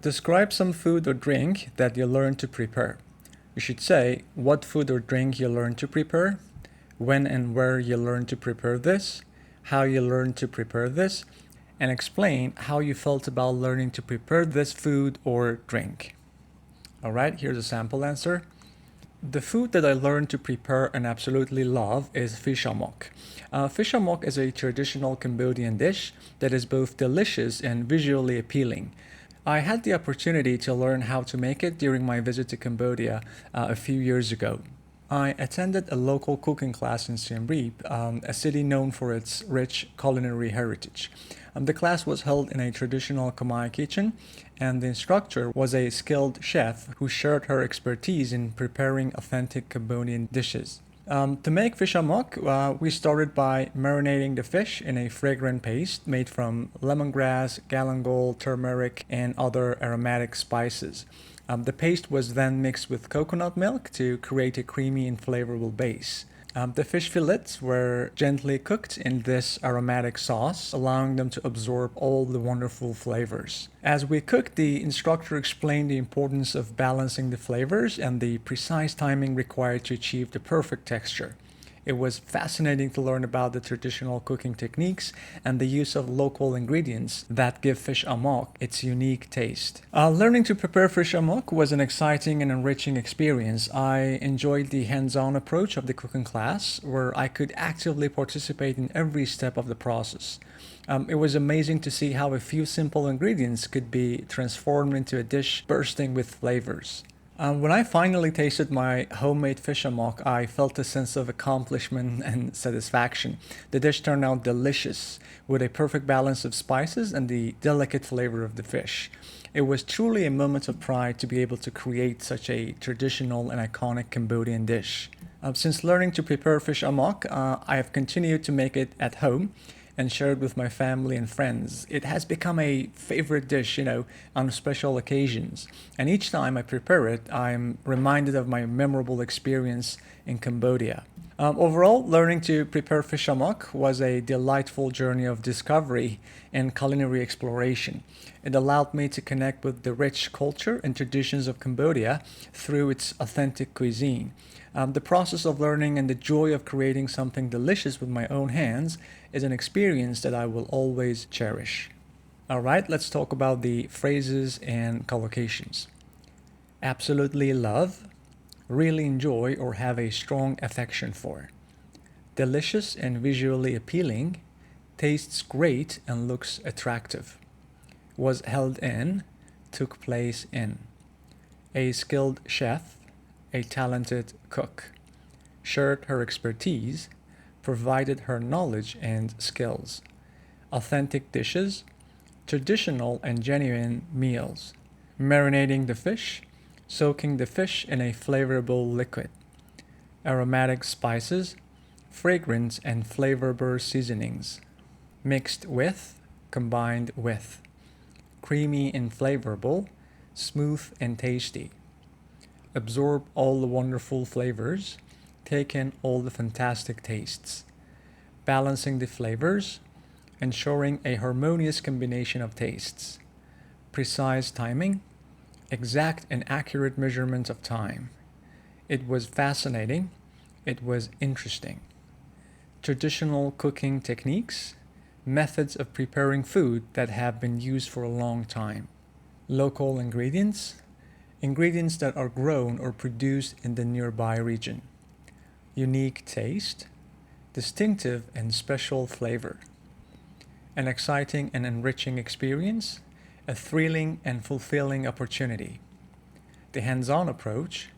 Describe some food or drink that you learned to prepare. You should say what food or drink you learned to prepare, when and where you learned to prepare this, how you learned to prepare this, and explain how you felt about learning to prepare this food or drink. Alright, here's a sample answer. The food that I learned to prepare and absolutely love is fish amok. Fish amok is a traditional Cambodian dish that is both delicious and visually appealing. I had the opportunity to learn how to make it during my visit to Cambodia a few years ago. I attended a local cooking class in Siem Reap, a city known for its rich culinary heritage. The class was held in a traditional Khmer kitchen, and the instructor was a skilled chef who shared her expertise in preparing authentic Cambodian dishes. To make fish amok, we started by marinating the fish in a fragrant paste made from lemongrass, galangal, turmeric, and other aromatic spices. The paste was then mixed with coconut milk to create a creamy and flavorful base. The fish fillets were gently cooked in this aromatic sauce, allowing them to absorb all the wonderful flavors. As we cooked, the instructor explained the importance of balancing the flavors and the precise timing required to achieve the perfect texture. It was fascinating to learn about the traditional cooking techniques and the use of local ingredients that give fish amok its unique taste. Learning to prepare fish amok was an exciting and enriching experience. I enjoyed the hands-on approach of the cooking class, where I could actively participate in every step of the process. It was amazing to see how a few simple ingredients could be transformed into a dish bursting with flavors. When I finally tasted my homemade fish amok, I felt a sense of accomplishment and satisfaction. The dish turned out delicious, with a perfect balance of spices and the delicate flavor of the fish. It was truly a moment of pride to be able to create such a traditional and iconic Cambodian dish. Since learning to prepare fish amok, I have continued to make it at home and share it with my family and friends. It has become a favorite dish, on special occasions. And each time I prepare it, I'm reminded of my memorable experience in Cambodia. Overall, learning to prepare fish amok was a delightful journey of discovery and culinary exploration. It allowed me to connect with the rich culture and traditions of Cambodia through its authentic cuisine. The process of learning and the joy of creating something delicious with my own hands is an experience that I will always cherish. Alright, let's talk about the phrases and collocations. Absolutely love, really enjoy or have a strong affection for. Delicious and visually appealing, tastes great and looks attractive. Was held in, took place in. A skilled chef, a talented cook. Shared her expertise, provided her knowledge and skills. Authentic dishes, traditional and genuine meals. Marinating the fish, soaking the fish in a flavorful liquid. Aromatic spices, fragrance and flavorful seasonings. Mixed with, combined with. Creamy and flavorful, smooth and tasty. Absorb all the wonderful flavors, take in all the fantastic tastes. Balancing the flavors, ensuring a harmonious combination of tastes. Precise timing, exact and accurate measurement of time. It was fascinating, it was interesting. Traditional cooking techniques, methods of preparing food that have been used for a long time. Local ingredients, ingredients that are grown or produced in the nearby region. Unique taste, distinctive and special flavor. An exciting and enriching experience, a thrilling and fulfilling opportunity. The hands-on approach,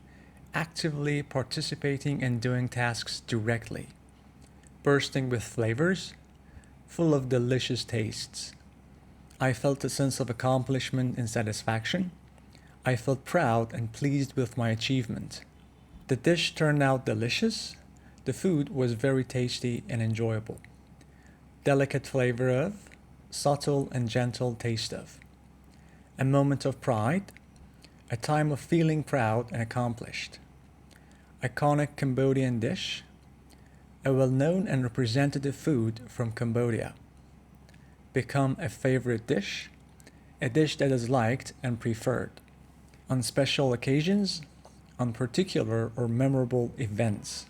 actively participating and doing tasks directly. Bursting with flavors, full of delicious tastes. I felt a sense of accomplishment and satisfaction. I felt proud and pleased with my achievement. The dish turned out delicious. The food was very tasty and enjoyable. Delicate flavor of, subtle and gentle taste of. A moment of pride, a time of feeling proud and accomplished. Iconic Cambodian dish, a well-known and representative food from Cambodia. Become a favorite dish, a dish that is liked and preferred. On special occasions, on particular or memorable events.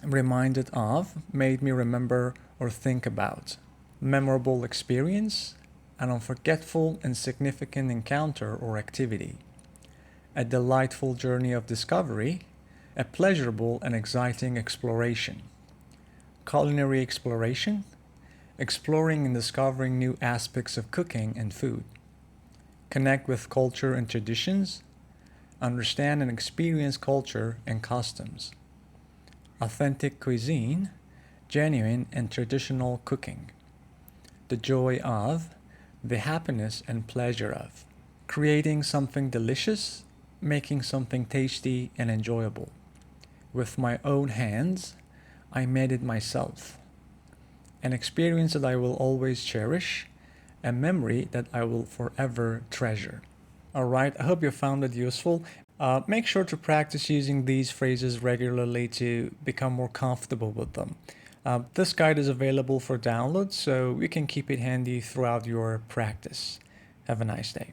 Reminded of, made me remember or think about. Memorable experience, an unforgettable and significant encounter or activity. A delightful journey of discovery, a pleasurable and exciting exploration. Culinary exploration, exploring and discovering new aspects of cooking and food. Connect with culture and traditions, understand and experience culture and customs. Authentic cuisine, genuine and traditional cooking. The joy of, the happiness and pleasure of. Creating something delicious, making something tasty and enjoyable. With my own hands, I made it myself. An experience that I will always cherish, a memory that I will forever treasure. Alright, I hope you found it useful. Make sure to practice using these phrases regularly to become more comfortable with them. This guide is available for download, so you can keep it handy throughout your practice. Have a nice day.